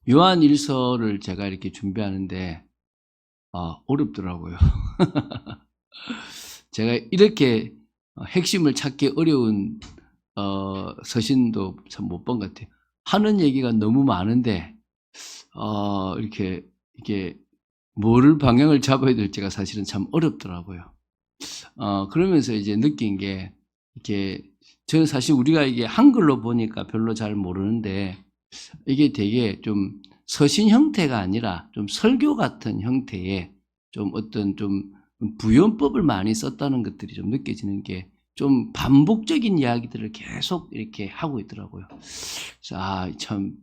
요한일서를 제가 이렇게 준비하는데 어렵더라고요. 제가 이렇게 핵심을 찾기 어려운 서신도 참 못 본 것 같아요. 하는 얘기가 너무 많은데 이게 뭐를 방향을 잡아야 될지가 사실은 참 어렵더라고요. 그러면서 이제 느낀 게 이게 저는 사실 우리가 이게 한글로 보니까 별로 잘 모르는데 이게 되게 좀 서신 형태가 아니라 좀 설교 같은 형태의 좀 어떤 좀 부연법을 많이 썼다는 것들이 좀 느껴지는 게 좀 반복적인 이야기들을 계속 이렇게 하고 있더라고요. 그래서 참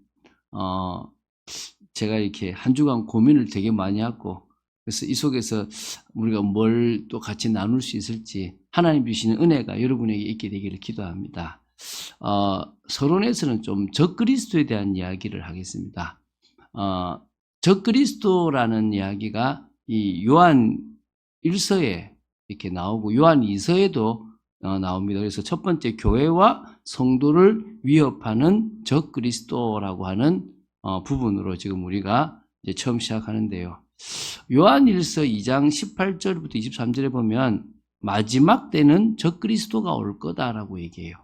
제가 이렇게 한 주간 고민을 되게 많이 하고, 그래서 이 속에서 우리가 뭘 또 같이 나눌 수 있을지 하나님 주시는 은혜가 여러분에게 있게 되기를 기도합니다. 서론에서는 좀 적그리스도에 대한 이야기를 하겠습니다. 적그리스도라는 이야기가 이 요한 1서에 이렇게 나오고 요한 2서에도 나옵니다. 그래서 첫 번째, 교회와 성도를 위협하는 적그리스도라고 하는 부분으로 지금 우리가 이제 처음 시작하는데요. 요한 1서 2장 18절부터 23절에 보면 마지막 때는 적그리스도가 올 거다라고 얘기해요.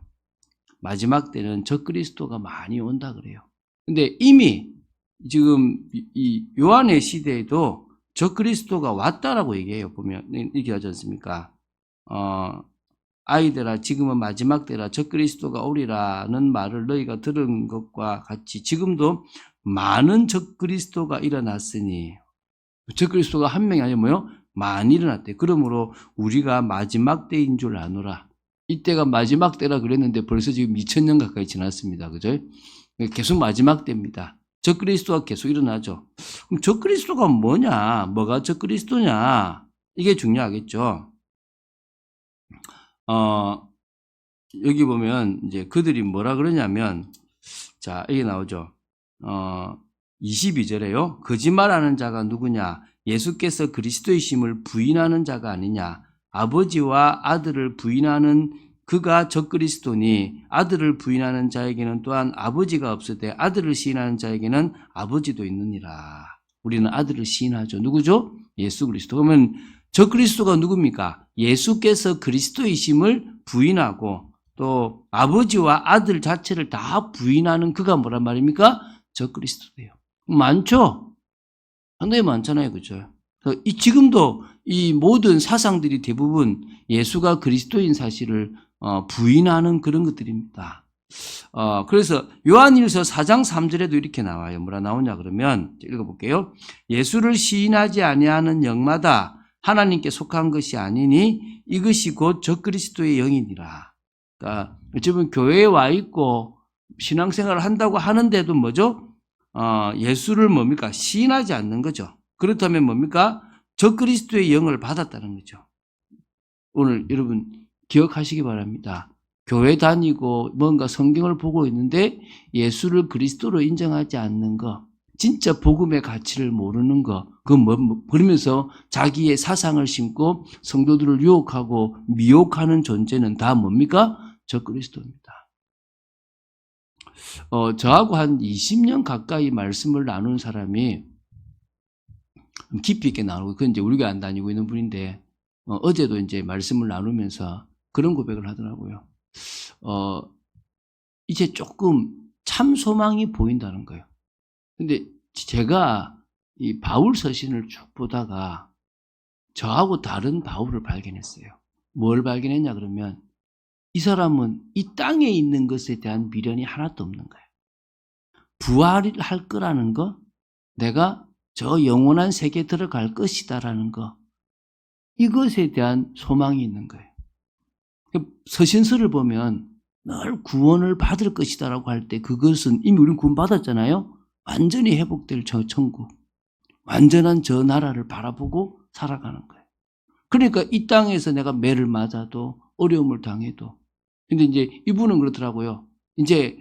마지막 때는 적그리스도가 많이 온다 그래요. 근데 이미 지금 이 요한의 시대에도 적그리스도가 왔다라고 얘기해요. 보면 이렇게 하지 않습니까? 아이들아, 지금은 마지막 때라 적그리스도가 오리라는 말을 너희가 들은 것과 같이 지금도 많은 적그리스도가 일어났으니, 적그리스도가 한 명이 아니라 뭐요? 많이 일어났대. 그러므로 우리가 마지막 때인 줄 아노라. 이때가 마지막 때라 그랬는데 벌써 지금 2000년 가까이 지났습니다. 그죠? 계속 마지막 때입니다. 적그리스도가 계속 일어나죠. 그럼 적그리스도가 뭐냐? 뭐가 적그리스도냐? 이게 중요하겠죠. 여기 보면 이제 그들이 뭐라 그러냐면, 자, 이게 나오죠. 22절에요. 거짓말하는 자가 누구냐? 예수께서 그리스도이심을 부인하는 자가 아니냐? 아버지와 아들을 부인하는 그가 적그리스도니, 아들을 부인하는 자에게는 또한 아버지가 없으되 아들을 시인하는 자에게는 아버지도 있느니라. 우리는 아들을 시인하죠. 누구죠? 예수 그리스도. 그러면 적그리스도가 누굽니까? 예수께서 그리스도이심을 부인하고 또 아버지와 아들 자체를 다 부인하는 그가 뭐란 말입니까? 적그리스도예요. 많죠? 상당히 많잖아요. 그죠? 지금도 이 모든 사상들이 대부분 예수가 그리스도인 사실을 부인하는 그런 것들입니다. 그래서 요한일서 4장 3절에도 이렇게 나와요. 뭐라 나오냐 그러면 읽어볼게요. 예수를 시인하지 아니하는 영마다 하나님께 속한 것이 아니니 이것이 곧 적그리스도의 영이니라. 그러니까 지금 교회에 와 있고 신앙생활을 한다고 하는데도 뭐죠? 예수를 뭡니까? 시인하지 않는 거죠. 그렇다면 뭡니까? 적그리스도의 영을 받았다는 거죠. 오늘 여러분 기억하시기 바랍니다. 교회 다니고 뭔가 성경을 보고 있는데 예수를 그리스도로 인정하지 않는 거, 진짜 복음의 가치를 모르는 거, 그러면서 자기의 사상을 심고 성도들을 유혹하고 미혹하는 존재는 다 뭡니까? 적그리스도입니다. 저하고 한 20년 가까이 말씀을 나눈 사람이 깊이 있게 나누고, 그건 이제 우리가 안 다니고 있는 분인데, 어제도 이제 말씀을 나누면서 그런 고백을 하더라고요. 이제 조금 참 소망이 보인다는 거예요. 근데 제가 이 바울 서신을 쭉 보다가 저하고 다른 바울을 발견했어요. 뭘 발견했냐 그러면 이 사람은 이 땅에 있는 것에 대한 미련이 하나도 없는 거예요. 부활할 거라는 거, 내가 저 영원한 세계에 들어갈 것이다라는 거, 이것에 대한 소망이 있는 거예요. 서신서를 보면 늘 구원을 받을 것이다라고 할 때 그것은 이미 우리는 구원 받았잖아요. 완전히 회복될 저 천국, 완전한 저 나라를 바라보고 살아가는 거예요. 그러니까 이 땅에서 내가 매를 맞아도 어려움을 당해도, 근데 이제 이분은 그렇더라고요. 이제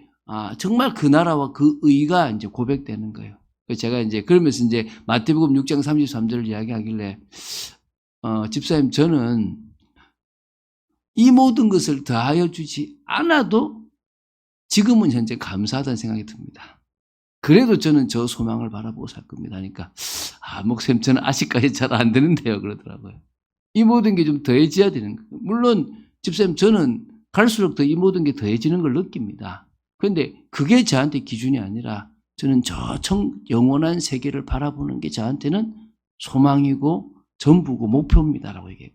정말 그 나라와 그 의가 이제 고백되는 거예요. 제가 이제 그러면서 이제 마태복음 6장 33절을 이야기하길래 집사님, 저는 이 모든 것을 더하여 주지 않아도 지금은 현재 감사하다는 생각이 듭니다. 그래도 저는 저 소망을 바라보고 살 겁니다. 하니까 목사님 저는 아직까지 잘 안 되는데요 그러더라고요. 이 모든 게 좀 더해져야 되는 거예요. 물론 집사님 저는 갈수록 더 이 모든 게 더해지는 걸 느낍니다. 그런데 그게 저한테 기준이 아니라 저는 저 영원한 세계를 바라보는 게 저한테는 소망이고 전부고 목표입니다라고 얘기해요.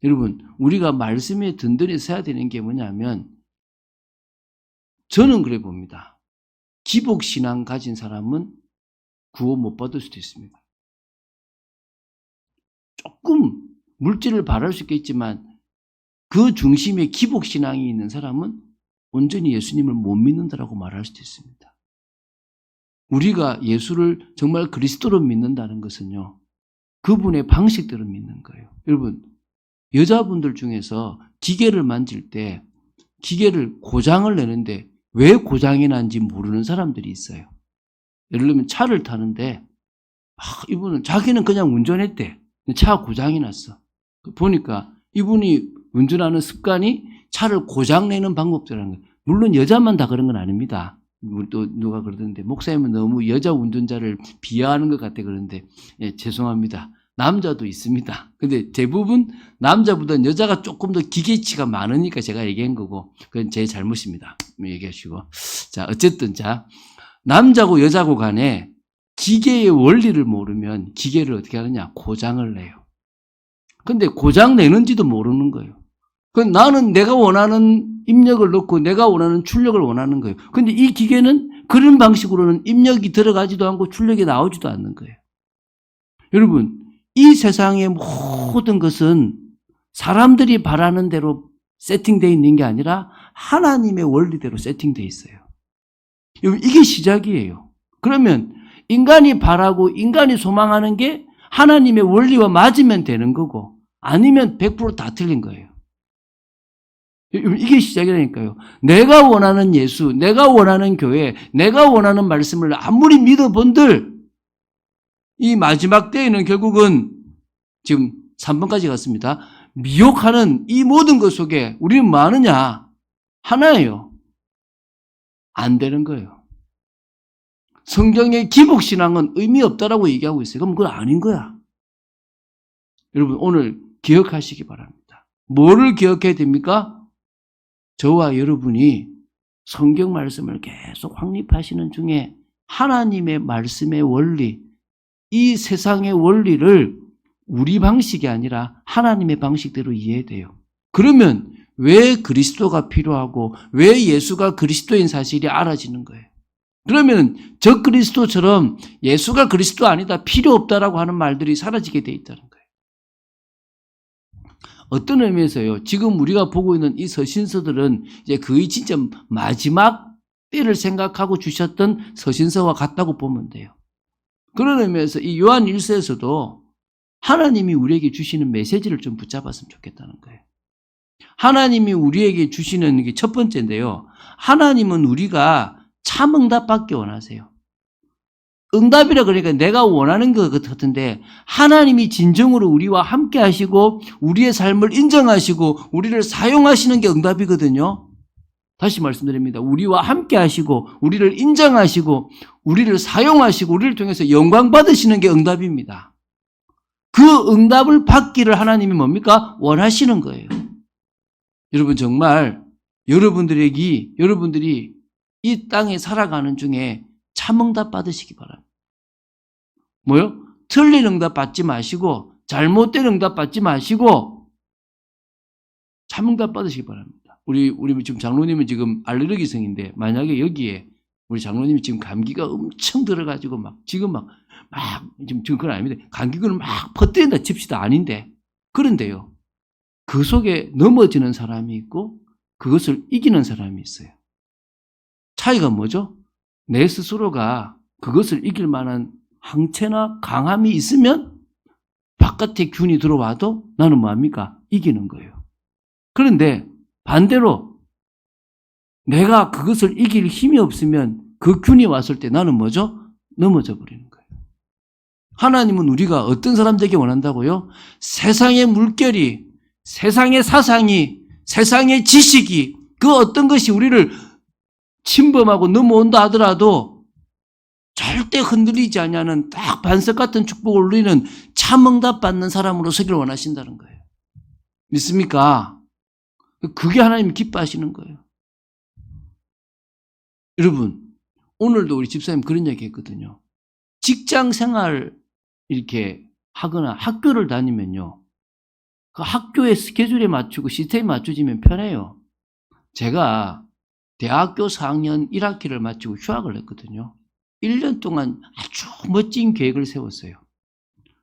여러분 우리가 말씀에 든든히 서야 되는 게 뭐냐면 저는 그래 봅니다. 기복신앙 가진 사람은 구원 못 받을 수도 있습니다. 조금 물질을 바랄 수 있겠지만 그 중심에 기복신앙이 있는 사람은 온전히 예수님을 못 믿는다라고 말할 수도 있습니다. 우리가 예수를 정말 그리스도로 믿는다는 것은요. 그분의 방식대로 믿는 거예요. 여러분 여자분들 중에서 기계를 만질 때 기계를 고장을 내는데 왜 고장이 난지 모르는 사람들이 있어요. 예를 들면 차를 타는데 이분은 자기는 그냥 운전했대. 차가 고장이 났어. 보니까 이분이 운전하는 습관이 차를 고장내는 방법이라는 거예요. 물론 여자만 다 그런 건 아닙니다. 또 누가 그러던데 목사님은 너무 여자 운전자를 비하하는 것 같아 그러는데 죄송합니다. 남자도 있습니다. 근데 대부분 남자보다는 여자가 조금 더 기계치가 많으니까 제가 얘기한 거고 그건 제 잘못입니다. 얘기하시고 자 어쨌든 남자고 여자고 간에 기계의 원리를 모르면 기계를 어떻게 하느냐 고장을 내요. 근데 고장 내는지도 모르는 거예요. 그럼 나는 내가 원하는 입력을 넣고 내가 원하는 출력을 원하는 거예요. 근데 이 기계는 그런 방식으로는 입력이 들어가지도 않고 출력이 나오지도 않는 거예요. 여러분 이 세상의 모든 것은 사람들이 바라는 대로 세팅되어 있는 게 아니라 하나님의 원리대로 세팅되어 있어요. 이게 시작이에요. 그러면 인간이 바라고 인간이 소망하는 게 하나님의 원리와 맞으면 되는 거고 아니면 100% 다 틀린 거예요. 이게 시작이라니까요. 내가 원하는 예수, 내가 원하는 교회, 내가 원하는 말씀을 아무리 믿어본들 이 마지막 때에는 결국은 지금 3번까지 갔습니다. 미혹하는 이 모든 것 속에 우리는 뭐 하느냐? 하나예요. 안 되는 거예요. 성경의 기복신앙은 의미 없다라고 얘기하고 있어요. 그럼 그건 아닌 거야. 여러분 오늘 기억하시기 바랍니다. 뭐를 기억해야 됩니까? 저와 여러분이 성경 말씀을 계속 확립하시는 중에 하나님의 말씀의 원리, 이 세상의 원리를 우리 방식이 아니라 하나님의 방식대로 이해해야 돼요. 그러면 왜 그리스도가 필요하고 왜 예수가 그리스도인 사실이 알아지는 거예요. 그러면 저 그리스도처럼 예수가 그리스도 아니다, 필요 없다라고 하는 말들이 사라지게 돼 있다는 거예요. 어떤 의미에서요. 지금 우리가 보고 있는 이 서신서들은 이제 거의 진짜 마지막 때를 생각하고 주셨던 서신서와 같다고 보면 돼요. 그런 의미에서 이 요한 1서에서도 하나님이 우리에게 주시는 메시지를 좀 붙잡았으면 좋겠다는 거예요. 하나님이 우리에게 주시는 게 첫 번째인데요. 하나님은 우리가 참응답 받기 원하세요. 응답이라 그러니까 내가 원하는 것 같은데 하나님이 진정으로 우리와 함께 하시고 우리의 삶을 인정하시고 우리를 사용하시는 게 응답이거든요. 다시 말씀드립니다. 우리와 함께 하시고 우리를 인정하시고 우리를 사용하시고 우리를 통해서 영광 받으시는 게 응답입니다. 그 응답을 받기를 하나님이 뭡니까? 원하시는 거예요. 여러분 정말 여러분들이 이 땅에 살아가는 중에 참응답 받으시기 바랍니다. 뭐요? 틀린 응답 받지 마시고 잘못된 응답 받지 마시고 참응답 받으시기 바랍니다. 우리 지금 장로님은 지금 알레르기성인데 만약에 여기에 우리 장로님이 지금 감기가 엄청 들어가지고 지금 그건 아닙니다. 감기근을 막 퍼뜨린다 칩시다. 아닌데. 그런데요. 그 속에 넘어지는 사람이 있고 그것을 이기는 사람이 있어요. 차이가 뭐죠? 내 스스로가 그것을 이길 만한 항체나 강함이 있으면 바깥에 균이 들어와도 나는 뭐합니까? 이기는 거예요. 그런데 반대로 내가 그것을 이길 힘이 없으면 그 균이 왔을 때 나는 뭐죠? 넘어져 버리는 거예요. 하나님은 우리가 어떤 사람 되기 원한다고요? 세상의 물결이, 세상의 사상이, 세상의 지식이 그 어떤 것이 우리를 침범하고 넘어온다 하더라도 절대 흔들리지 않냐는 딱 반석 같은 축복을 누리는 참응답 받는 사람으로 서기를 원하신다는 거예요. 믿습니까? 그게 하나님이 기뻐하시는 거예요. 여러분, 오늘도 우리 집사님 그런 얘기 했거든요. 직장 생활 이렇게 하거나 학교를 다니면요. 그 학교의 스케줄에 맞추고 시스템에 맞춰지면 편해요. 제가 대학교 4학년 1학기를 마치고 휴학을 했거든요. 1년 동안 아주 멋진 계획을 세웠어요.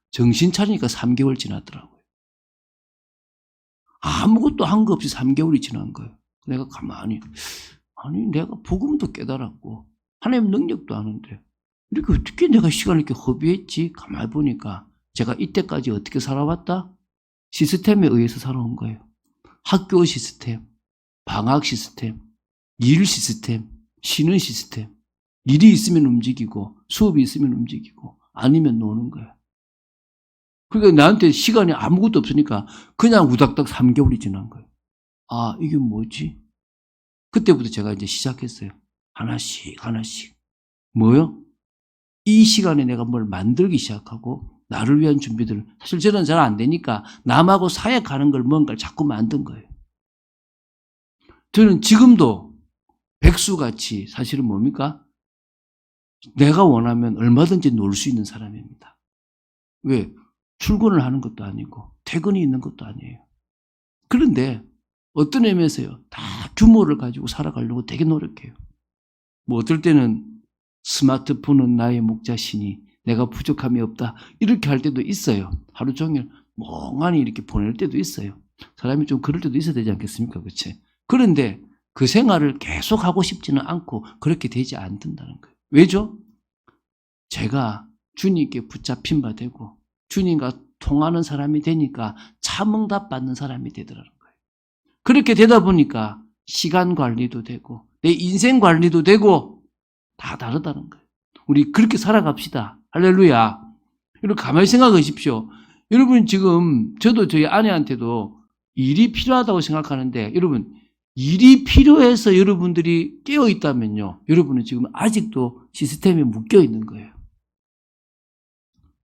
정신 차리니까 3개월 지났더라고요. 아무것도 한 거 없이 3개월이 지난 거예요. 내가 가만히, 내가 복음도 깨달았고, 하나님 능력도 아는데, 이렇게 어떻게 내가 시간을 이렇게 허비했지? 가만히 보니까, 제가 이때까지 어떻게 살아왔다? 시스템에 의해서 살아온 거예요. 학교 시스템, 방학 시스템, 일 시스템, 쉬는 시스템. 일이 있으면 움직이고, 수업이 있으면 움직이고, 아니면 노는 거예요. 그러니까 나한테 시간이 아무것도 없으니까 그냥 우닥닥 3개월이 지난 거예요. 아, 이게 뭐지? 그때부터 제가 이제 시작했어요. 하나씩. 뭐요? 이 시간에 내가 뭘 만들기 시작하고 나를 위한 준비들을, 사실 저는 잘 안 되니까 남하고 사역하는 걸 뭔가를 자꾸 만든 거예요. 저는 지금도 백수같이 사실은 뭡니까? 내가 원하면 얼마든지 놀 수 있는 사람입니다. 왜? 출근을 하는 것도 아니고 퇴근이 있는 것도 아니에요. 그런데 어떤 의미에서요, 다 규모를 가지고 살아가려고 되게 노력해요. 뭐 어떨 때는 스마트폰은 나의 목자시니 내가 부족함이 없다 이렇게 할 때도 있어요. 하루 종일 멍하니 이렇게 보낼 때도 있어요. 사람이 좀 그럴 때도 있어야 되지 않겠습니까? 그렇지? 그런데 그 생활을 계속 하고 싶지는 않고 그렇게 되지 않는다는 거예요. 왜죠? 제가 주님께 붙잡힌 바 되고 주님과 통하는 사람이 되니까 참응답 받는 사람이 되더라는 거예요. 그렇게 되다 보니까 시간 관리도 되고 내 인생 관리도 되고 다 다르다는 거예요. 우리 그렇게 살아갑시다. 할렐루야. 여러분 가만히 생각하십시오. 여러분 지금 저도 저희 아내한테도 일이 필요하다고 생각하는데 여러분 일이 필요해서 여러분들이 깨어 있다면요. 여러분은 지금 아직도 시스템에 묶여 있는 거예요.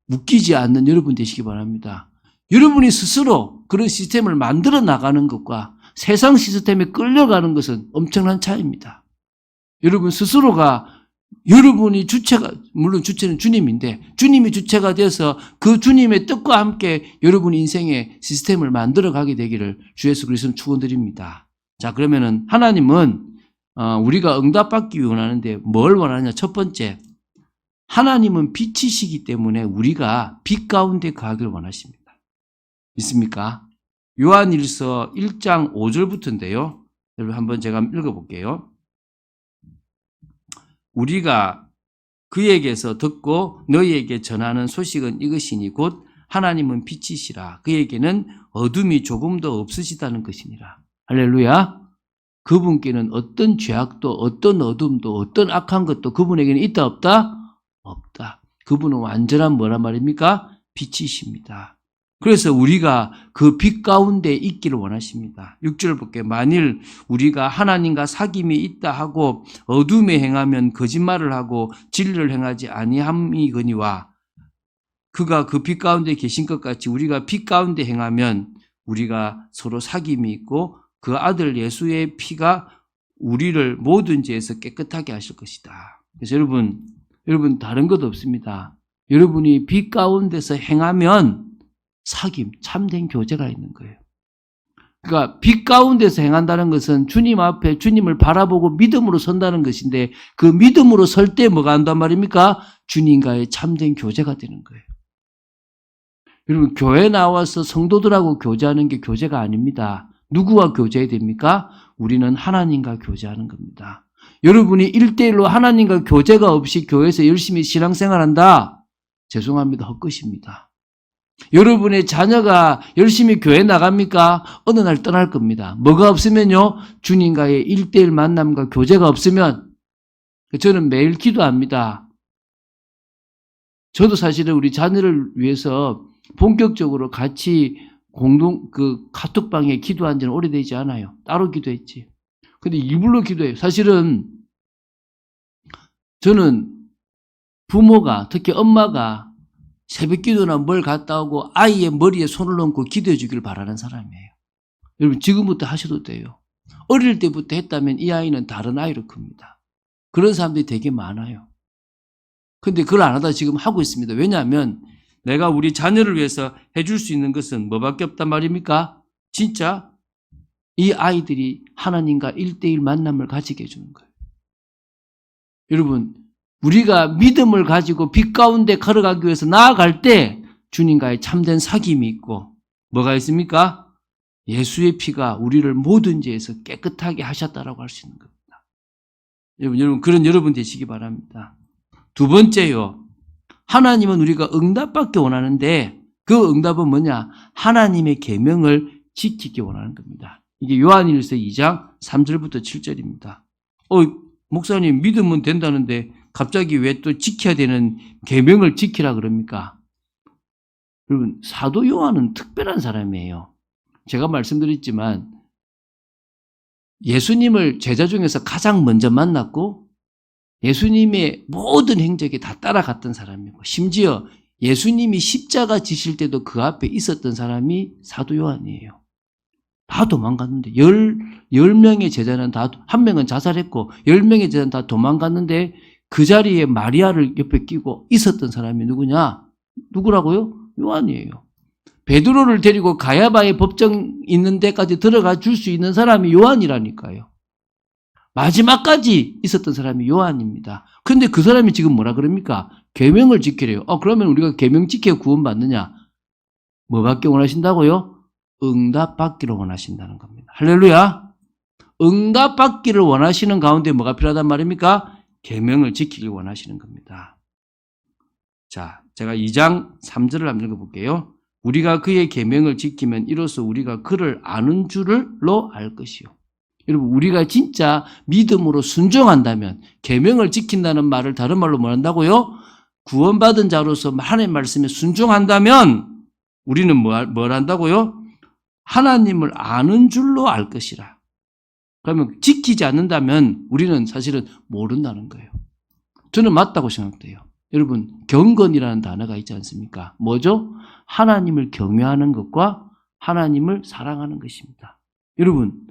묶이지 않는 여러분 되시기 바랍니다. 여러분이 스스로 그런 시스템을 만들어 나가는 것과 세상 시스템에 끌려가는 것은 엄청난 차이입니다. 여러분 스스로가 여러분이 주체가, 물론 주체는 주님인데 주님이 주체가 돼서 그 주님의 뜻과 함께 여러분 인생의 시스템을 만들어 가게 되기를 주 예수 그리스도는 축원드립니다. 자, 그러면은 하나님은 우리가 응답받기 원하는데 뭘 원하냐? 첫 번째, 하나님은 빛이시기 때문에 우리가 빛 가운데 가기를 원하십니다. 믿습니까? 요한일서 1장 5절부터인데요. 여러분 한번 제가 읽어볼게요. 우리가 그에게서 듣고 너희에게 전하는 소식은 이것이니 곧 하나님은 빛이시라. 그에게는 어둠이 조금도 없으시다는 것이니라. 할렐루야. 그분께는 어떤 죄악도 어떤 어둠도 어떤 악한 것도 그분에게는 있다 없다? 없다. 그분은 완전한 뭐란 말입니까? 빛이십니다. 그래서 우리가 그 빛 가운데 있기를 원하십니다. 6절 볼게요. 만일 우리가 하나님과 사귐이 있다 하고 어둠에 행하면 거짓말을 하고 진리를 행하지 아니함이거니와 그가 그 빛 가운데 계신 것 같이 우리가 빛 가운데 행하면 우리가 서로 사귐이 있고 그 아들 예수의 피가 우리를 모든 죄에서 깨끗하게 하실 것이다. 그래서 여러분 다른 것 없습니다. 여러분이 빛 가운데서 행하면 사귐, 참된 교제가 있는 거예요. 그러니까 빛 가운데서 행한다는 것은 주님 앞에 주님을 바라보고 믿음으로 선다는 것인데 그 믿음으로 설 때 뭐가 한단 말입니까? 주님과의 참된 교제가 되는 거예요. 여러분 교회 나와서 성도들하고 교제하는 게 교제가 아닙니다. 누구와 교제해야 됩니까? 우리는 하나님과 교제하는 겁니다. 여러분이 1대1로 하나님과 교제가 없이 교회에서 열심히 신앙생활한다? 죄송합니다. 헛것입니다. 여러분의 자녀가 열심히 교회 나갑니까? 어느 날 떠날 겁니다. 뭐가 없으면요? 주님과의 1대1 만남과 교제가 없으면 저는 매일 기도합니다. 저도 사실은 우리 자녀를 위해서 본격적으로 같이 카톡방에 기도한 지는 오래되지 않아요. 따로 기도했지. 근데 이불로 기도해요. 사실은 저는 부모가, 특히 엄마가 새벽 기도나 뭘 갔다 오고 아이의 머리에 손을 얹고 기도해 주길 바라는 사람이에요. 여러분, 지금부터 하셔도 돼요. 어릴 때부터 했다면 이 아이는 다른 아이로 큽니다. 그런 사람들이 되게 많아요. 근데 그걸 안 하다 지금 하고 있습니다. 왜냐하면 내가 우리 자녀를 위해서 해줄 수 있는 것은 뭐밖에 없단 말입니까? 진짜 이 아이들이 하나님과 1대1 만남을 가지게 해주는 거예요. 여러분, 우리가 믿음을 가지고 빛 가운데 걸어가기 위해서 나아갈 때 주님과의 참된 사귐이 있고 뭐가 있습니까? 예수의 피가 우리를 모든 죄에서 깨끗하게 하셨다라고 할 수 있는 겁니다. 여러분, 그런 여러분 되시기 바랍니다. 두 번째요. 하나님은 우리가 응답받기 원하는데 그 응답은 뭐냐? 하나님의 계명을 지키기 원하는 겁니다. 이게 요한일서 2장 3절부터 7절입니다. 목사님 믿으면 된다는데 갑자기 왜 또 지켜야 되는 계명을 지키라 그럽니까? 여러분, 사도 요한은 특별한 사람이에요. 제가 말씀드렸지만 예수님을 제자 중에서 가장 먼저 만났고 예수님의 모든 행적에 다 따라갔던 사람이고 심지어 예수님이 십자가 지실 때도 그 앞에 있었던 사람이 사도 요한이에요. 다 도망갔는데 10명의 제자는 다, 한 명은 자살했고 10명의 제자는 다 도망갔는데 그 자리에 마리아를 옆에 끼고 있었던 사람이 누구냐? 누구라고요? 요한이에요. 베드로를 데리고 가야바의 법정 있는 데까지 들어가 줄 수 있는 사람이 요한이라니까요. 마지막까지 있었던 사람이 요한입니다. 그런데 그 사람이 지금 뭐라 그럽니까? 계명을 지키래요. 그러면 우리가 계명 지켜 구원받느냐? 뭐밖에 원하신다고요? 응답받기를 원하신다는 겁니다. 할렐루야. 응답받기를 원하시는 가운데 뭐가 필요하단 말입니까? 계명을 지키길 원하시는 겁니다. 자, 제가 2장 3절을 한번 읽어볼게요. 우리가 그의 계명을 지키면 이로써 우리가 그를 아는 줄로 알 것이요. 여러분, 우리가 진짜 믿음으로 순종한다면 계명을 지킨다는 말을 다른 말로 뭐 한다고요? 구원받은 자로서 하나님의 말씀에 순종한다면 우리는 뭘 한다고요? 하나님을 아는 줄로 알 것이라. 그러면 지키지 않는다면 우리는 사실은 모른다는 거예요. 저는 맞다고 생각돼요. 여러분, 경건이라는 단어가 있지 않습니까? 뭐죠? 하나님을 경외하는 것과 하나님을 사랑하는 것입니다. 여러분,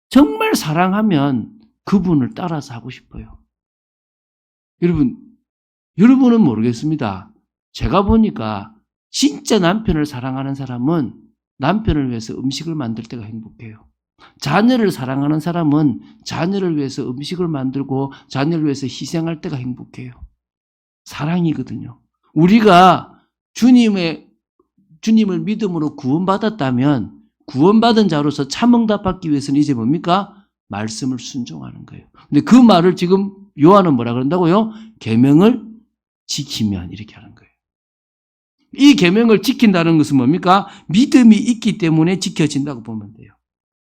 정말 사랑하면 그분을 따라서 하고 싶어요. 여러분은 모르겠습니다. 제가 보니까 진짜 남편을 사랑하는 사람은 남편을 위해서 음식을 만들 때가 행복해요. 자녀를 사랑하는 사람은 자녀를 위해서 음식을 만들고 자녀를 위해서 희생할 때가 행복해요. 사랑이거든요. 우리가 주님을 믿음으로 구원받았다면 구원받은 자로서 참응답받기 위해서는 이제 뭡니까? 말씀을 순종하는 거예요. 근데 그 말을 지금 요한은 뭐라 그런다고요? 계명을 지키면 이렇게 하는 거예요. 이 계명을 지킨다는 것은 뭡니까? 믿음이 있기 때문에 지켜진다고 보면 돼요.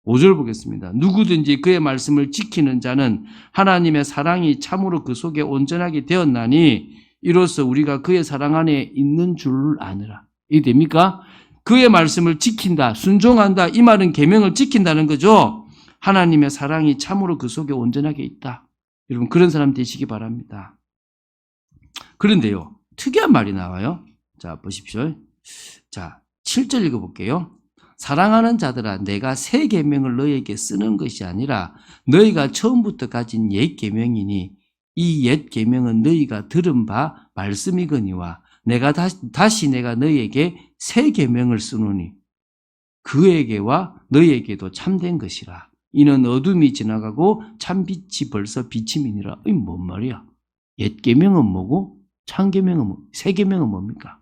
5절 보겠습니다. 누구든지 그의 말씀을 지키는 자는 하나님의 사랑이 참으로 그 속에 온전하게 되었나니 이로써 우리가 그의 사랑 안에 있는 줄 아느라. 이게 됩니까? 그의 말씀을 지킨다, 순종한다. 이 말은 계명을 지킨다는 거죠. 하나님의 사랑이 참으로 그 속에 온전하게 있다. 여러분, 그런 사람 되시기 바랍니다. 그런데요, 특이한 말이 나와요. 자, 보십시오. 자, 7절 읽어볼게요. 사랑하는 자들아, 내가 새 계명을 너희에게 쓰는 것이 아니라 너희가 처음부터 가진 옛 계명이니 이 옛 계명은 너희가 들은 바 말씀이거니와 내가 다시 내가 너희에게 새 계명을 쓰노니 그에게와 너희에게도 참된 것이라. 이는 어둠이 지나가고 참빛이 벌써 비침이니라. 이 뭔 말이야? 옛 계명은 뭐고 참 계명은 뭐? 새 계명은 뭡니까?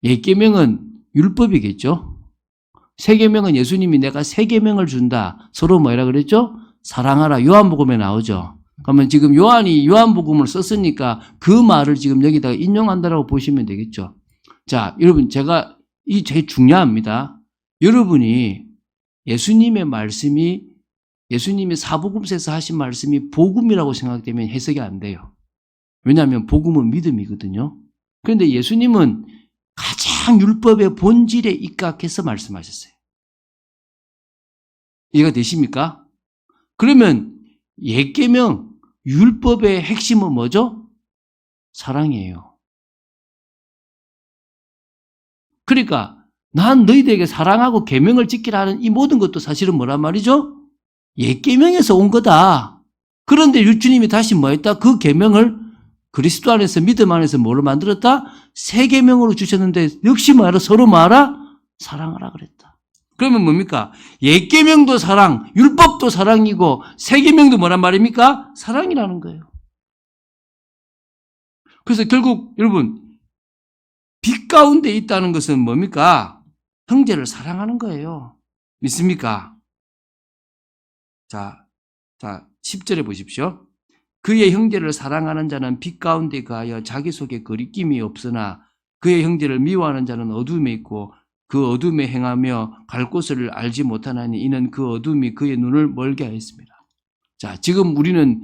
옛 계명은 율법이겠죠. 새 계명은 예수님이 내가 새 계명을 준다. 서로 뭐라 그랬죠? 사랑하라. 요한복음에 나오죠. 그러면 지금 요한이 요한복음을 썼으니까 그 말을 지금 여기다가 인용한다라고 보시면 되겠죠. 자, 여러분, 제가 이 되게 중요합니다. 여러분이 예수님의 말씀이 예수님이 사복음서에서 하신 말씀이 복음이라고 생각되면 해석이 안 돼요. 왜냐하면 복음은 믿음이거든요. 그런데 예수님은 가장 율법의 본질에 입각해서 말씀하셨어요. 이해가 되십니까? 그러면 옛 계명 율법의 핵심은 뭐죠? 사랑이에요. 그러니까 난 너희들에게 사랑하고 계명을 지키라 하는 이 모든 것도 사실은 뭐란 말이죠? 옛 계명에서 온 거다. 그런데 주님이 다시 뭐 했다? 그 계명을 그리스도 안에서 믿음 안에서 뭐로 만들었다? 새 계명으로 주셨는데 역시 뭐하라? 서로 뭐하라? 사랑하라 그랬다. 그러면 뭡니까? 옛 계명도 사랑, 율법도 사랑이고 새 계명도 뭐란 말입니까? 사랑이라는 거예요. 그래서 결국 여러분 빛 가운데 있다는 것은 뭡니까? 형제를 사랑하는 거예요. 믿습니까? 자, 10절에 보십시오. 그의 형제를 사랑하는 자는 빛 가운데 거하여 자기 속에 거리낌이 없으나 그의 형제를 미워하는 자는 어둠에 있고 그 어둠에 행하며 갈 곳을 알지 못하나니 이는 그 어둠이 그의 눈을 멀게 하였습니다. 자, 지금 우리는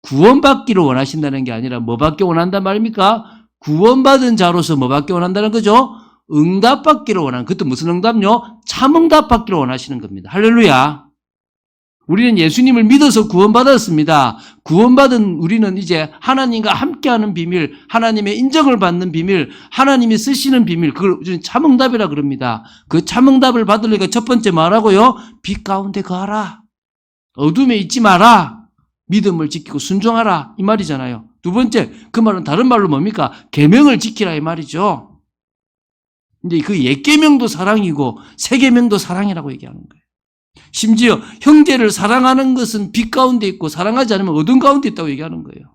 구원받기를 원하신다는 게 아니라 뭐 받기 원한단 말입니까? 구원받은 자로서 뭐 받기 원한다는 거죠? 응답받기를 원하는, 그것도 무슨 응답요? 참응답받기를 원하시는 겁니다. 할렐루야. 우리는 예수님을 믿어서 구원받았습니다. 구원받은 우리는 이제 하나님과 함께하는 비밀, 하나님의 인정을 받는 비밀, 하나님이 쓰시는 비밀, 그걸 참응답이라 그럽니다. 그 참응답을 받으려니까 첫 번째 뭐라고요? 빛 가운데 거하라. 어둠에 있지 마라. 믿음을 지키고 순종하라. 이 말이잖아요. 두 번째, 그 말은 다른 말로 뭡니까? 계명을 지키라 이 말이죠. 근데 그 옛 계명도 사랑이고 새 계명도 사랑이라고 얘기하는 거예요. 심지어 형제를 사랑하는 것은 빛 가운데 있고 사랑하지 않으면 어둠 가운데 있다고 얘기하는 거예요.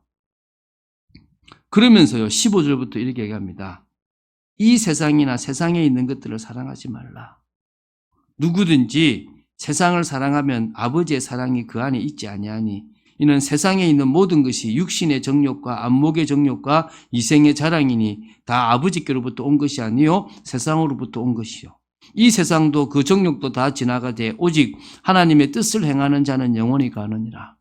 그러면서요 15절부터 이렇게 얘기합니다. 이 세상이나 세상에 있는 것들을 사랑하지 말라. 누구든지 세상을 사랑하면 아버지의 사랑이 그 안에 있지 아니하니 이는 세상에 있는 모든 것이 육신의 정욕과 안목의 정욕과 이생의 자랑이니 다 아버지께로부터 온 것이 아니요 세상으로부터 온 것이요. 이 세상도 그 정욕도 다 지나가되 오직 하나님의 뜻을 행하는 자는 영원히 가느니라.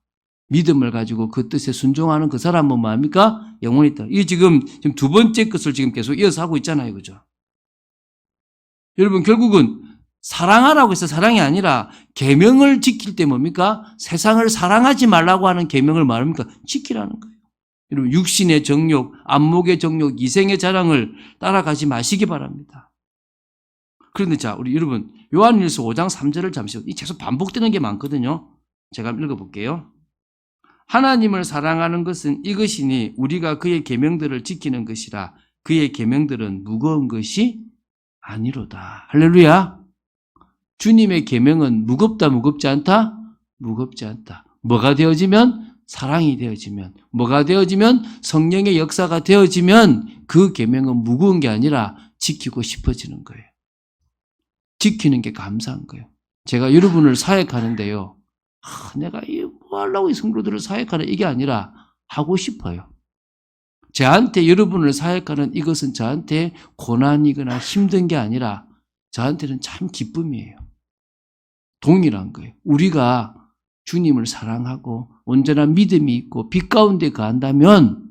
믿음을 가지고 그 뜻에 순종하는 그 사람은 뭐합니까? 영원히 있다. 이게 지금 두 번째 것을 지금 계속 이어서 하고 있잖아요. 그죠? 여러분 결국은 사랑하라고 해서 사랑이 아니라 계명을 지킬 때 뭡니까? 세상을 사랑하지 말라고 하는 계명을 말합니까? 지키라는 거예요. 여러분 육신의 정욕, 안목의 정욕, 이생의 자랑을 따라가지 마시기 바랍니다. 그런데 자, 우리 여러분 요한일서 5장 3절을 잠시 이 계속 반복되는 게 많거든요. 제가 한번 읽어볼게요. 하나님을 사랑하는 것은 이것이니 우리가 그의 계명들을 지키는 것이라 그의 계명들은 무거운 것이 아니로다. 할렐루야. 주님의 계명은 무겁다, 무겁지 않다? 무겁지 않다. 뭐가 되어지면? 사랑이 되어지면. 뭐가 되어지면? 성령의 역사가 되어지면 그 계명은 무거운 게 아니라 지키고 싶어지는 거예요. 지키는 게 감사한 거예요. 제가 여러분을 사역하는데요. 내가 뭐 하려고 이 성도들을 사역하는 이게 아니라 하고 싶어요. 저한테 여러분을 사역하는 이것은 저한테 고난이거나 힘든 게 아니라 저한테는 참 기쁨이에요. 동일한 거예요. 우리가 주님을 사랑하고 온전한 믿음이 있고 빛 가운데 거한다면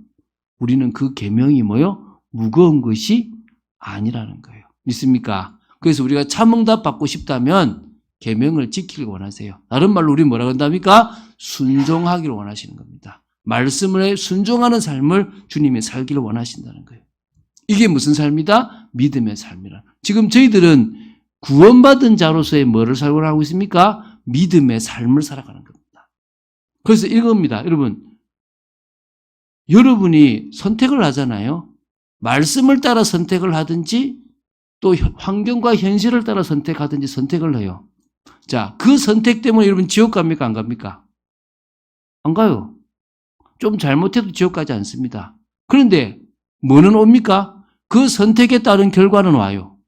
우리는 그 계명이 뭐요? 무거운 것이 아니라는 거예요. 믿습니까? 그래서 우리가 참응답 받고 싶다면 계명을 지키길 원하세요. 다른 말로 우리 뭐라고 한답니까? 순종하기를 원하시는 겁니다. 말씀을 순종하는 삶을 주님이 살기를 원하신다는 거예요. 이게 무슨 삶이다? 믿음의 삶이라. 지금 저희들은 구원받은 자로서의 뭐를 살고 하고 있습니까? 믿음의 삶을 살아가는 겁니다. 그래서 이겁니다. 여러분이 선택을 하잖아요. 말씀을 따라 선택을 하든지 또 환경과 현실을 따라 선택하든지 선택을 해요. 자, 그 선택 때문에 여러분 지옥 갑니까? 안 갑니까? 안 가요. 좀 잘못해도 지옥 가지 않습니다. 그런데 뭐는 옵니까? 그 선택에 따른 결과는 와요.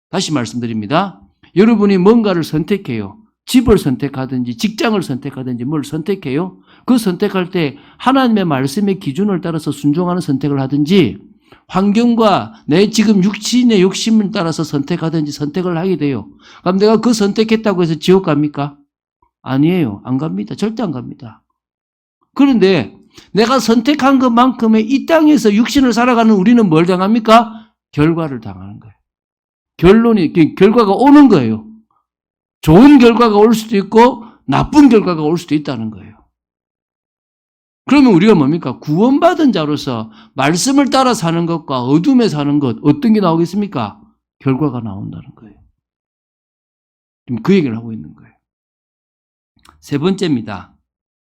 다시 말씀드립니다. 여러분이 뭔가를 선택해요. 집을 선택하든지 직장을 선택하든지 뭘 선택해요. 그 선택할 때 하나님의 말씀의 기준을 따라서 순종하는 선택을 하든지 환경과 내 지금 육신의 욕심을 따라서 선택하든지 선택을 하게 돼요. 그럼 내가 그 선택했다고 해서 지옥 갑니까? 아니에요. 안 갑니다. 절대 안 갑니다. 그런데 내가 선택한 것만큼의 이 땅에서 육신을 살아가는 우리는 뭘 당합니까? 결과를 당하는 거예요. 결과가 오는 거예요. 좋은 결과가 올 수도 있고 나쁜 결과가 올 수도 있다는 거예요. 그러면 우리가 뭡니까? 구원받은 자로서 말씀을 따라 사는 것과 어둠에 사는 것, 어떤 게 나오겠습니까? 결과가 나온다는 거예요. 지금 그 얘기를 하고 있는 거예요. 세 번째입니다.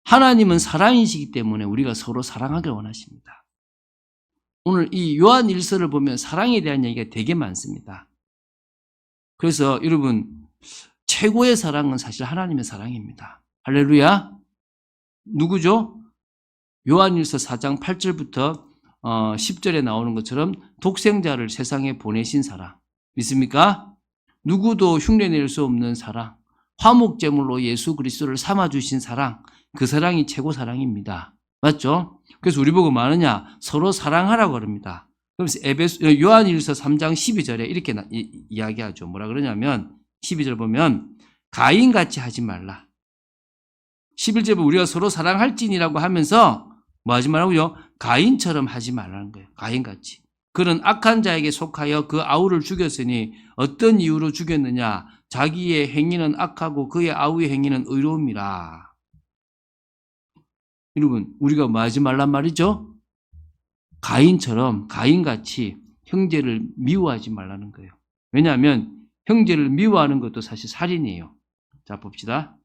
하나님은 사랑이시기 때문에 우리가 서로 사랑하길 원하십니다. 오늘 이 요한 1서를 보면 사랑에 대한 얘기가 되게 많습니다. 그래서 여러분, 최고의 사랑은 사실 하나님의 사랑입니다. 할렐루야. 누구죠? 요한일서 4장 8절부터 10절에 나오는 것처럼 독생자를 세상에 보내신 사랑. 믿습니까? 누구도 흉내낼 수 없는 사랑. 화목제물로 예수 그리스도를 삼아주신 사랑. 그 사랑이 최고 사랑입니다. 맞죠? 그래서 우리 보고 뭐하느냐? 서로 사랑하라고 그럽니다. 그래서 요한일서 3장 12절에 이렇게 이야기하죠. 뭐라 그러냐면 12절 보면 가인같이 하지 말라. 11절 보면 우리가 서로 사랑할지니라고 하면서 뭐 하지 말라고요? 가인처럼 하지 말라는 거예요. 가인같이. 그는 악한 자에게 속하여 그 아우를 죽였으니 어떤 이유로 죽였느냐? 자기의 행위는 악하고 그의 아우의 행위는 의로움이라. 여러분, 우리가 뭐 하지 말란 말이죠? 가인처럼, 가인같이 형제를 미워하지 말라는 거예요. 왜냐하면 형제를 미워하는 것도 사실 살인이에요. 자, 봅시다.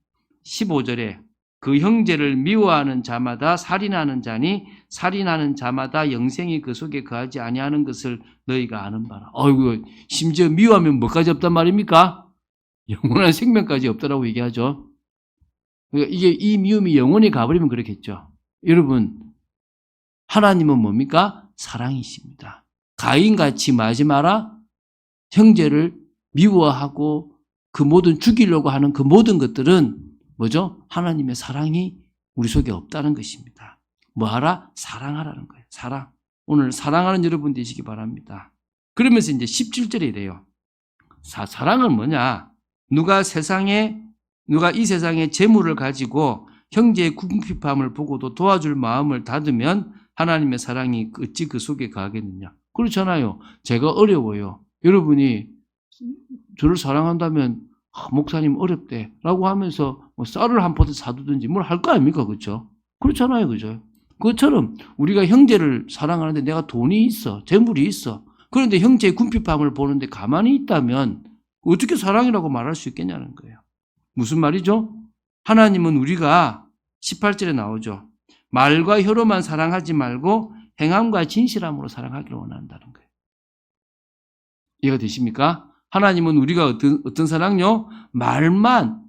15절에 그 형제를 미워하는 자마다 살인하는 자니 살인하는 자마다 영생이 그 속에 거하지 아니하는 것을 너희가 아는 바라. 어이구, 심지어 미워하면 뭐까지 없단 말입니까? 영원한 생명까지 없다라고 얘기하죠. 그러니까 이 미움이 영원히 가버리면 그렇겠죠. 여러분, 하나님은 뭡니까? 사랑이십니다. 가인같이 마지 마라. 형제를 미워하고 그 모든 죽이려고 하는 그 모든 것들은 뭐죠? 하나님의 사랑이 우리 속에 없다는 것입니다. 뭐하라? 사랑하라는 거예요. 사랑. 오늘 사랑하는 여러분 되시기 바랍니다. 그러면서 이제 17절에 이래요. 사랑은 뭐냐? 누가 이 세상에 재물을 가지고 형제의 궁핍함을 보고도 도와줄 마음을 닫으면 하나님의 사랑이 어찌 그 속에 가겠느냐? 그렇잖아요. 제가 어려워요. 여러분이 저를 사랑한다면 목사님 어렵대 라고 하면서 뭐 쌀을 한 포대 사두든지 뭘 할 거 아닙니까? 그렇죠? 그렇잖아요. 그죠? 그것처럼 우리가 형제를 사랑하는데 내가 돈이 있어. 재물이 있어. 그런데 형제의 궁핍함을 보는데 가만히 있다면 어떻게 사랑이라고 말할 수 있겠냐는 거예요. 무슨 말이죠? 하나님은 우리가 18절에 나오죠. 말과 혀로만 사랑하지 말고 행함과 진실함으로 사랑하기를 원한다는 거예요. 이해가 되십니까? 하나님은 우리가 어떤 사랑요? 말만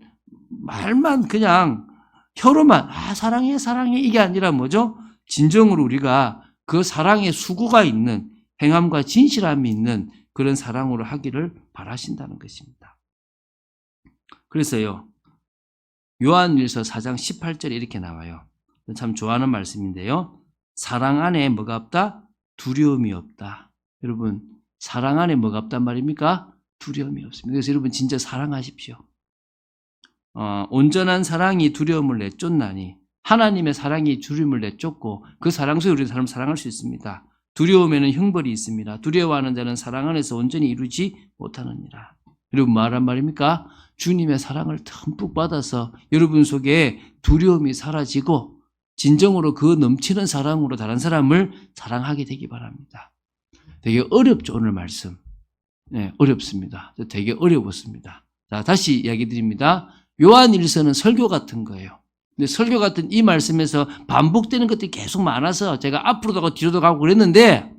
그냥 혀로만 사랑해 사랑해 이게 아니라 뭐죠? 진정으로 우리가 그 사랑의 수고가 있는 행함과 진실함이 있는 그런 사랑으로 하기를 바라신다는 것입니다. 그래서요. 요한일서 4장 18절에 이렇게 나와요. 참 좋아하는 말씀인데요. 사랑 안에 뭐가 없다? 두려움이 없다. 여러분, 사랑 안에 뭐가 없단 말입니까? 두려움이 없습니다. 그래서 여러분 진짜 사랑하십시오. 온전한 사랑이 두려움을 내쫓나니 하나님의 사랑이 두려움을 내쫓고 그 사랑 속에 우리 사람 사랑할 수 있습니다. 두려움에는 형벌이 있습니다. 두려워하는 자는 사랑 안에서 온전히 이루지 못하느니라. 여러분 뭐란 말입니까? 주님의 사랑을 듬뿍 받아서 여러분 속에 두려움이 사라지고 진정으로 그 넘치는 사랑으로 다른 사람을 사랑하게 되기 바랍니다. 되게 어렵죠, 오늘 말씀. 네, 어렵습니다. 되게 어려웠습니다. 자, 다시 이야기 드립니다. 요한일서는 설교 같은 거예요. 근데 설교 같은 이 말씀에서 반복되는 것들이 계속 많아서 제가 앞으로도 가고 뒤로도 가고 그랬는데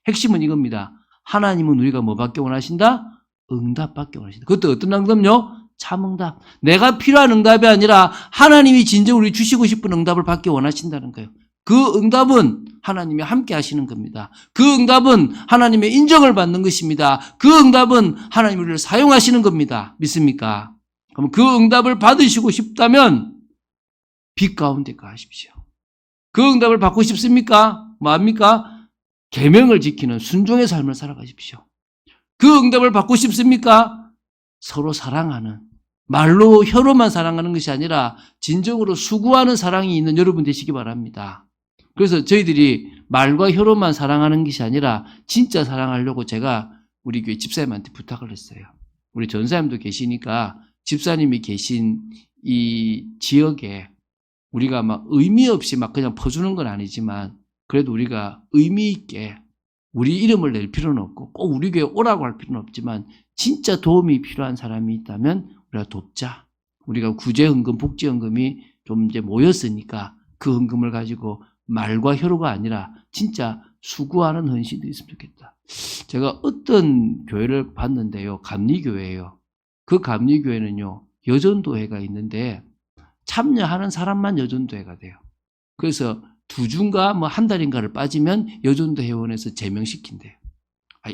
핵심은 이겁니다. 하나님은 우리가 뭐 받기 원하신다? 응답 받기 원하신다. 그것도 어떤 응답요? 참응답. 내가 필요한 응답이 아니라 하나님이 진정 우리 주시고 싶은 응답을 받기 원하신다는 거예요. 그 응답은 하나님이 함께 하시는 겁니다. 그 응답은 하나님의 인정을 받는 것입니다. 그 응답은 하나님이 우리를 사용하시는 겁니다. 믿습니까? 그럼 그 응답을 받으시고 싶다면 빛 가운데 가십시오. 그 응답을 받고 싶습니까? 뭐합니까? 계명을 지키는 순종의 삶을 살아가십시오. 그 응답을 받고 싶습니까? 서로 사랑하는, 말로 혀로만 사랑하는 것이 아니라 진정으로 수고하는 사랑이 있는 여러분 되시기 바랍니다. 그래서 저희들이 말과 혀로만 사랑하는 것이 아니라 진짜 사랑하려고 제가 우리 교회 집사님한테 부탁을 했어요. 우리 전사님도 계시니까 집사님이 계신 이 지역에 우리가 막 의미 없이 막 그냥 퍼주는 건 아니지만 그래도 우리가 의미 있게 우리 이름을 낼 필요는 없고 꼭 우리 교회 오라고 할 필요는 없지만 진짜 도움이 필요한 사람이 있다면 우리가 돕자. 우리가 구제헌금, 복지헌금이 좀 이제 모였으니까 그 헌금을 가지고 말과 혀로가 아니라 진짜 수고하는 헌신도 있으면 좋겠다. 제가 어떤 교회를 봤는데요. 감리교회예요. 그 감리교회는요. 여전도회가 있는데 참여하는 사람만 여전도회가 돼요. 그래서 2주인가 뭐 한 달인가를 빠지면 여전도 회원에서 제명시킨대요.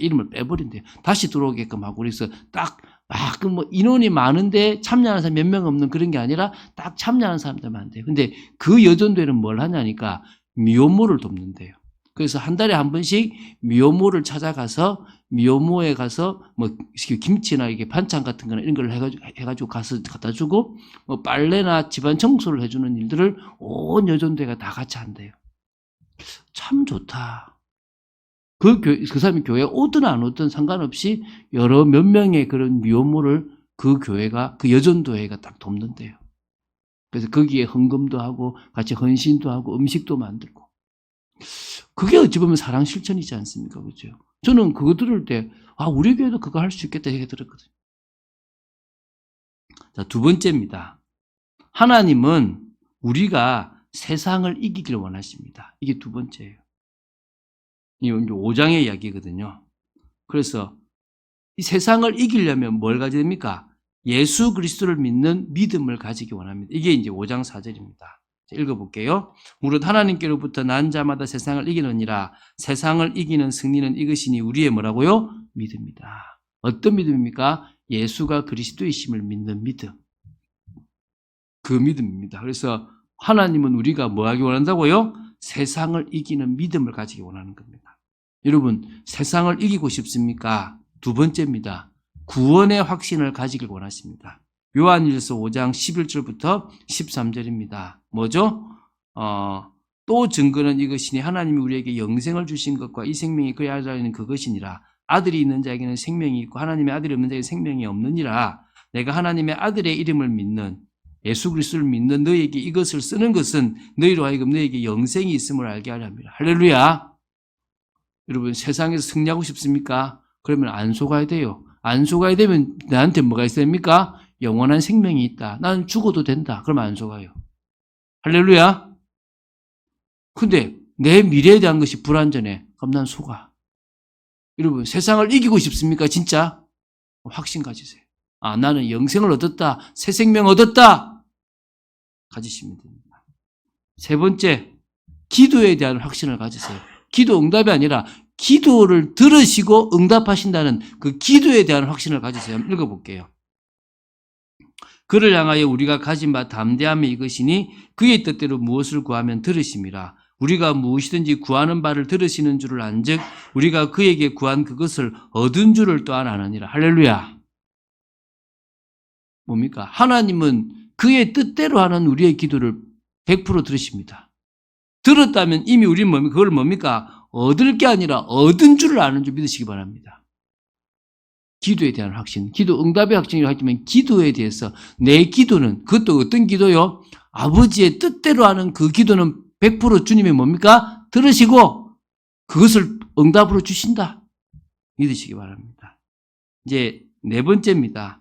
이름을 빼버린대요. 다시 들어오게끔 하고 그래서 딱 막 뭐 인원이 많은데 참여하는 사람 몇 명 없는 그런 게 아니라 딱 참여하는 사람들만 안 돼요. 근데 그 여전도회는 뭘 하냐니까 미혼모를 돕는데요. 그래서 한 달에 한 번씩 미혼모를 찾아가서 미혼모에 가서 뭐 김치나 이게 반찬 같은 거나 이런 걸 해가지고 가서 갖다 주고 뭐 빨래나 집안 청소를 해주는 일들을 온 여전도회가 다 같이 한대요. 참 좋다. 그 사람이 교회에 오든 안 오든 상관없이 여러 몇 명의 그런 미혼모를 그 교회가, 그 여전도회가 딱 돕는데요. 그래서 거기에 헌금도 하고 같이 헌신도 하고 음식도 만들고. 그게 어찌 보면 사랑 실천이지 않습니까? 그죠? 저는 그거 들을 때, 우리 교회도 그거 할 수 있겠다 생각이 들었거든요. 자, 2번째입니다. 하나님은 우리가 세상을 이기기를 원하십니다. 이게 2번째예요. 이게 5장의 이야기거든요. 그래서 이 세상을 이기려면 뭘 가져야 됩니까? 예수 그리스도를 믿는 믿음을 가지기 원합니다. 이게 이제 5장 4절입니다. 읽어볼게요. 무릇 하나님께로부터 난 자마다 세상을 이기느니라. 세상을 이기는 승리는 이것이니 우리의 뭐라고요? 믿음이다. 어떤 믿음입니까? 예수가 그리스도이심을 믿는 믿음. 그 믿음입니다. 그래서 하나님은 우리가 뭐 하기 원한다고요? 세상을 이기는 믿음을 가지기 원하는 겁니다. 여러분, 세상을 이기고 싶습니까? 2번째입니다. 구원의 확신을 가지길 원하십니다. 요한일서 5장 11절부터 13절입니다. 뭐죠? 또 증거는 이것이니 하나님이 우리에게 영생을 주신 것과 이 생명이 그의 아들 안에 있는 그것이니라. 아들이 있는 자에게는 생명이 있고 하나님의 아들이 없는 자에게는 생명이 없느니라. 내가 하나님의 아들의 이름을 믿는 예수 그리스도를 믿는 너희에게 이것을 쓰는 것은 너희로 하여금 너희에게 영생이 있음을 알게 하려 합니다. 할렐루야. 여러분, 세상에서 승리하고 싶습니까? 그러면 안 속아야 돼요. 안 속아야 되면 나한테 뭐가 있어야 됩니까? 영원한 생명이 있다. 나는 죽어도 된다. 그러면 안 속아요. 할렐루야. 근데 내 미래에 대한 것이 불완전해. 그럼 난 속아. 여러분, 세상을 이기고 싶습니까? 진짜? 확신 가지세요. 나는 영생을 얻었다. 새 생명 얻었다. 가지시면 됩니다. 3번째, 기도에 대한 확신을 가지세요. 기도 응답이 아니라 기도를 들으시고 응답하신다는 그 기도에 대한 확신을 가지세요. 한번 읽어볼게요. 그를 향하여 우리가 가진 바 담대함이 이것이니 그의 뜻대로 무엇을 구하면 들으심이라. 우리가 무엇이든지 구하는 바를 들으시는 줄을 안즉 우리가 그에게 구한 그것을 얻은 줄을 또한 아느니라. 할렐루야. 뭡니까? 하나님은 그의 뜻대로 하는 우리의 기도를 100% 들으십니다. 들었다면 이미 우리는 뭡니까? 그걸 뭡니까? 얻을 게 아니라 얻은 줄을 아는 줄 믿으시기 바랍니다. 기도에 대한 확신, 기도 응답의 확신이라고 하지만 기도에 대해서 내 기도는 그것도 어떤 기도요? 아버지의 뜻대로 하는 그 기도는 100% 주님이 뭡니까? 들으시고 그것을 응답으로 주신다. 믿으시기 바랍니다. 이제 4번째입니다.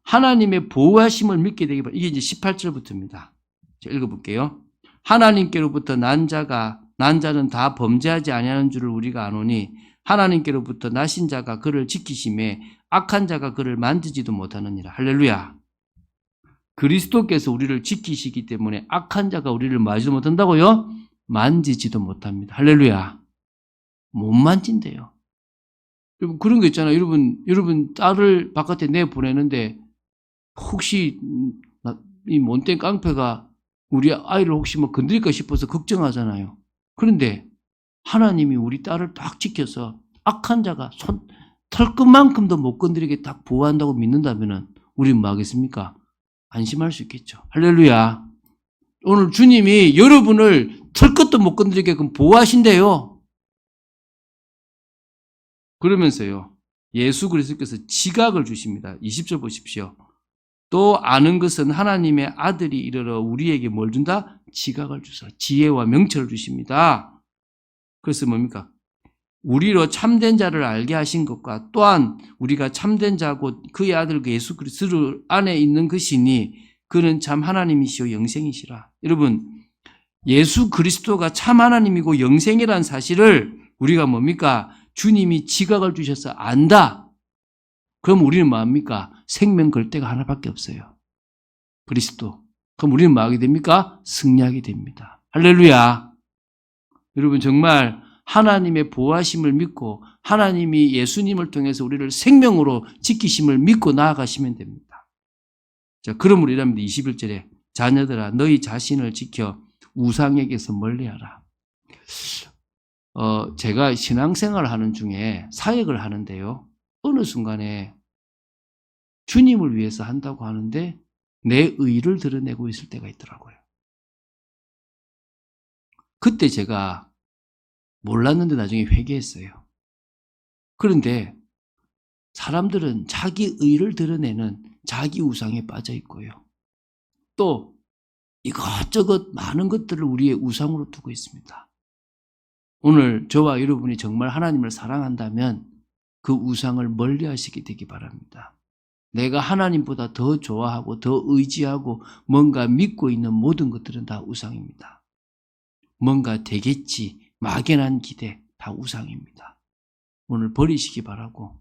하나님의 보호하심을 믿게 되기 바랍니다. 이게 이제 18절부터입니다. 읽어볼게요. 하나님께로부터 난 자는 다 범죄하지 아니하는 줄을 우리가 아노니 하나님께로부터 나신 자가 그를 지키심에 악한 자가 그를 만지지도 못하느니라. 할렐루야. 그리스도께서 우리를 지키시기 때문에 악한 자가 우리를 만지지도 못한다고요? 만지지도 못합니다. 할렐루야. 못 만진대요. 여러분, 그런 거 있잖아요. 여러분 딸을 바깥에 내보내는데 혹시 이 못된 깡패가 우리 아이를 혹시 뭐 건드릴까 싶어서 걱정하잖아요. 그런데 하나님이 우리 딸을 딱 지켜서 악한 자가 털끝만큼도 못 건드리게 딱 보호한다고 믿는다면 우리는 뭐 하겠습니까? 안심할 수 있겠죠. 할렐루야. 오늘 주님이 여러분을 털끝도 못 건드리게끔 보호하신대요. 그러면서요, 예수 그리스도께서 지각을 주십니다. 20절 보십시오. 또 아는 것은 하나님의 아들이 이르러 우리에게 뭘 준다? 지각을 주사 지혜와 명철을 주십니다. 그래서 뭡니까? 우리로 참된 자를 알게 하신 것과 또한 우리가 참된 자고 그의 아들 예수 그리스도 안에 있는 것이니 그는 참 하나님이시요 영생이시라. 여러분, 예수 그리스도가 참 하나님이고 영생이라는 사실을 우리가 뭡니까? 주님이 지각을 주셔서 안다. 그럼 우리는 뭐합니까? 생명 걸대가 하나밖에 없어요. 그리스도. 그럼 우리는 뭐 하게 됩니까? 승리하게 됩니다. 할렐루야. 여러분, 정말 하나님의 보호하심을 믿고 하나님이 예수님을 통해서 우리를 생명으로 지키심을 믿고 나아가시면 됩니다. 자, 그러므로 이랍니다. 21절에 자녀들아 너희 자신을 지켜 우상에게서 멀리하라. 제가 신앙생활을 하는 중에 사역을 하는데요. 어느 순간에 주님을 위해서 한다고 하는데 내 의를 드러내고 있을 때가 있더라고요. 그때 제가 몰랐는데 나중에 회개했어요. 그런데 사람들은 자기 의를 드러내는 자기 우상에 빠져 있고요. 또 이것저것 많은 것들을 우리의 우상으로 두고 있습니다. 오늘 저와 여러분이 정말 하나님을 사랑한다면 그 우상을 멀리 하시게 되기 바랍니다. 내가 하나님보다 더 좋아하고 더 의지하고 뭔가 믿고 있는 모든 것들은 다 우상입니다. 뭔가 되겠지, 막연한 기대, 다 우상입니다. 오늘 버리시기 바라고.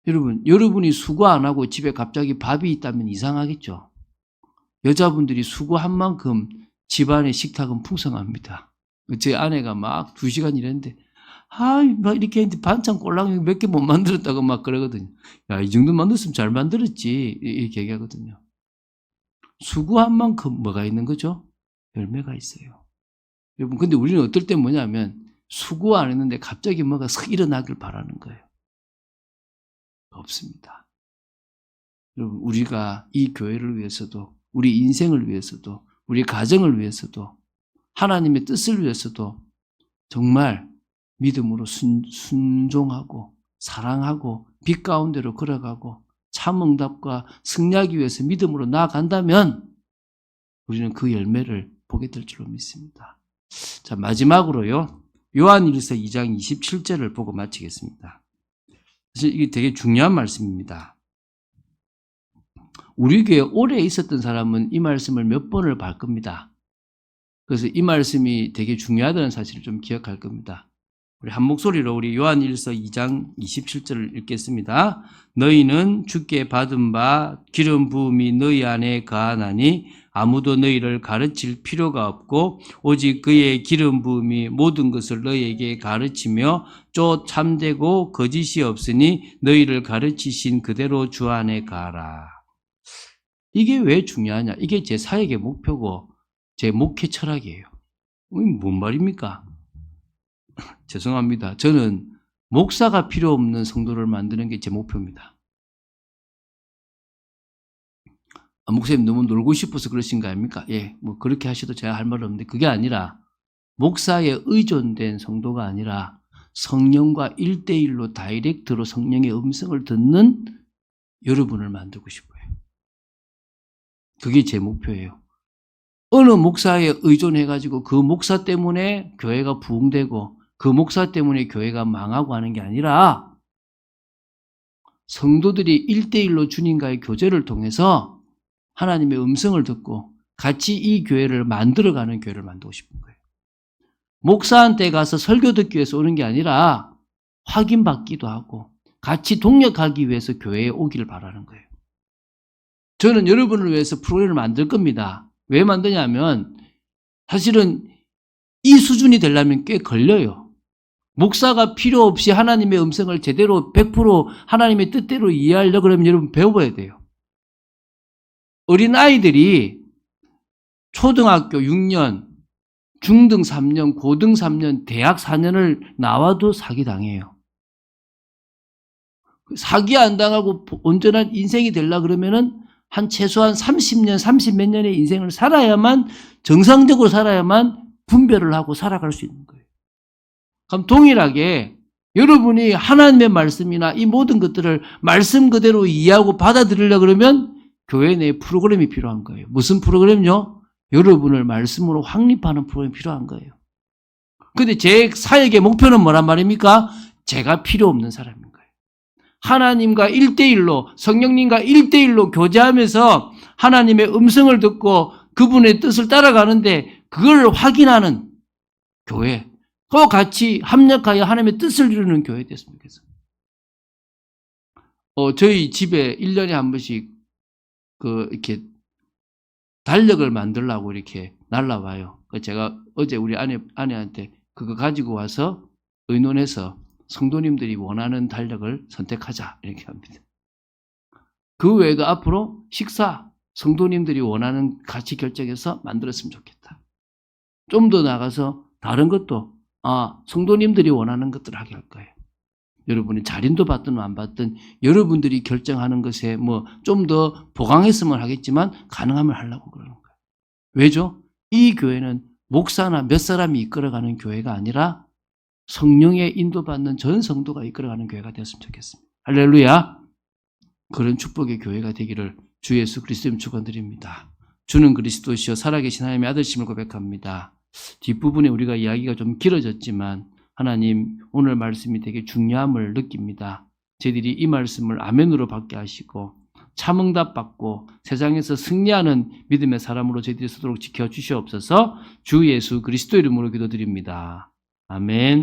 여러분이 수고 안 하고 집에 갑자기 밥이 있다면 이상하겠죠? 여자분들이 수고한 만큼 집안의 식탁은 풍성합니다. 제 아내가 막 2시간 일했는데, 막 이렇게 했는데 반찬 꼴랑 몇 개 못 만들었다고 막 그러거든요. 야, 이 정도 만들었으면 잘 만들었지. 이렇게 얘기하거든요. 수고한 만큼 뭐가 있는 거죠? 열매가 있어요. 여러분, 근데 우리는 어떨 때 뭐냐면, 수고 안 했는데 갑자기 뭐가 싹 일어나길 바라는 거예요. 없습니다. 여러분, 우리가 이 교회를 위해서도, 우리 인생을 위해서도, 우리 가정을 위해서도, 하나님의 뜻을 위해서도 정말 믿음으로 순종하고 사랑하고 빛 가운데로 걸어가고 참 응답과 승리하기 위해서 믿음으로 나아간다면 우리는 그 열매를 보게 될 줄로 믿습니다. 자, 마지막으로요. 요한일서 2장 27절을 보고 마치겠습니다. 사실 이게 되게 중요한 말씀입니다. 우리 교회에 오래 있었던 사람은 이 말씀을 몇 번을 볼 겁니다. 그래서 이 말씀이 되게 중요하다는 사실을 좀 기억할 겁니다. 우리 한 목소리로 우리 요한일서 2장 27절을 읽겠습니다. 너희는 주께 받은 바 기름 부음이 너희 안에 거하나니 아무도 너희를 가르칠 필요가 없고 오직 그의 기름 부음이 모든 것을 너희에게 가르치며 또 참되고 거짓이 없으니 너희를 가르치신 그대로 주 안에 가라. 이게 왜 중요하냐? 이게 제 사역의 목표고 제 목회 철학이에요. 이게 뭔 말입니까? 죄송합니다. 저는 목사가 필요 없는 성도를 만드는 게 제 목표입니다. 목사님 너무 놀고 싶어서 그러신 거 아닙니까? 예, 뭐 그렇게 하셔도 제가 할 말 없는데 그게 아니라 목사에 의존된 성도가 아니라 성령과 1대1로 다이렉트로 성령의 음성을 듣는 여러분을 만들고 싶어요. 그게 제 목표예요. 어느 목사에 의존해가지고 그 목사 때문에 교회가 부흥되고 그 목사 때문에 교회가 망하고 하는 게 아니라 성도들이 1대1로 주님과의 교제를 통해서 하나님의 음성을 듣고 같이 이 교회를 만들어가는 교회를 만들고 싶은 거예요. 목사한테 가서 설교 듣기 위해서 오는 게 아니라 확인받기도 하고 같이 동력하기 위해서 교회에 오기를 바라는 거예요. 저는 여러분을 위해서 프로그램을 만들 겁니다. 왜 만드냐면 사실은 이 수준이 되려면 꽤 걸려요. 목사가 필요 없이 하나님의 음성을 제대로 100% 하나님의 뜻대로 이해하려고 그러면 여러분 배워봐야 돼요. 어린아이들이 초등학교 6년, 중등 3년, 고등 3년, 대학 4년을 나와도 사기당해요. 사기 안 당하고 온전한 인생이 되려고 그러면은 한 최소한 30년, 30몇 년의 인생을 살아야만, 정상적으로 살아야만 분별을 하고 살아갈 수 있는 거예요. 그럼 동일하게 여러분이 하나님의 말씀이나 이 모든 것들을 말씀 그대로 이해하고 받아들이려고 그러면 교회 내에 프로그램이 필요한 거예요. 무슨 프로그램요? 여러분을 말씀으로 확립하는 프로그램이 필요한 거예요. 근데 제 사역의 목표는 뭐란 말입니까? 제가 필요 없는 사람인 거예요. 하나님과 1대1로, 성령님과 1대1로 교제하면서 하나님의 음성을 듣고 그분의 뜻을 따라가는데 그걸 확인하는 교회, 또 같이 합력하여 하나님의 뜻을 이루는 교회 됐으면 좋겠어요. 저희 집에 1년에 한 번씩 이렇게 달력을 만들라고 이렇게 날라와요. 제가 어제 우리 아내한테 그거 가지고 와서 의논해서 성도님들이 원하는 달력을 선택하자 이렇게 합니다. 그 외에도 앞으로 식사 성도님들이 원하는 같이 결정해서 만들었으면 좋겠다. 좀 더 나가서 다른 것도 성도님들이 원하는 것들을 하게 할 거예요. 여러분이 자린도 받든 안 받든 여러분들이 결정하는 것에 좀 더 보강했으면 하겠지만 가능하면 하려고 그러는 거예요. 왜죠? 이 교회는 목사나 몇 사람이 이끌어가는 교회가 아니라 성령의 인도받는 전 성도가 이끌어가는 교회가 되었으면 좋겠습니다. 할렐루야. 그런 축복의 교회가 되기를 주 예수 그리스도님 축원드립니다. 주는 그리스도시요 살아계신 하나님의 아들심을 고백합니다. 뒷부분에 우리가 이야기가 좀 길어졌지만 하나님 오늘 말씀이 되게 중요함을 느낍니다. 저희들이 이 말씀을 아멘으로 받게 하시고 참응답 받고 세상에서 승리하는 믿음의 사람으로 저희들이 서도록 지켜주시옵소서. 주 예수 그리스도 이름으로 기도드립니다. 아멘.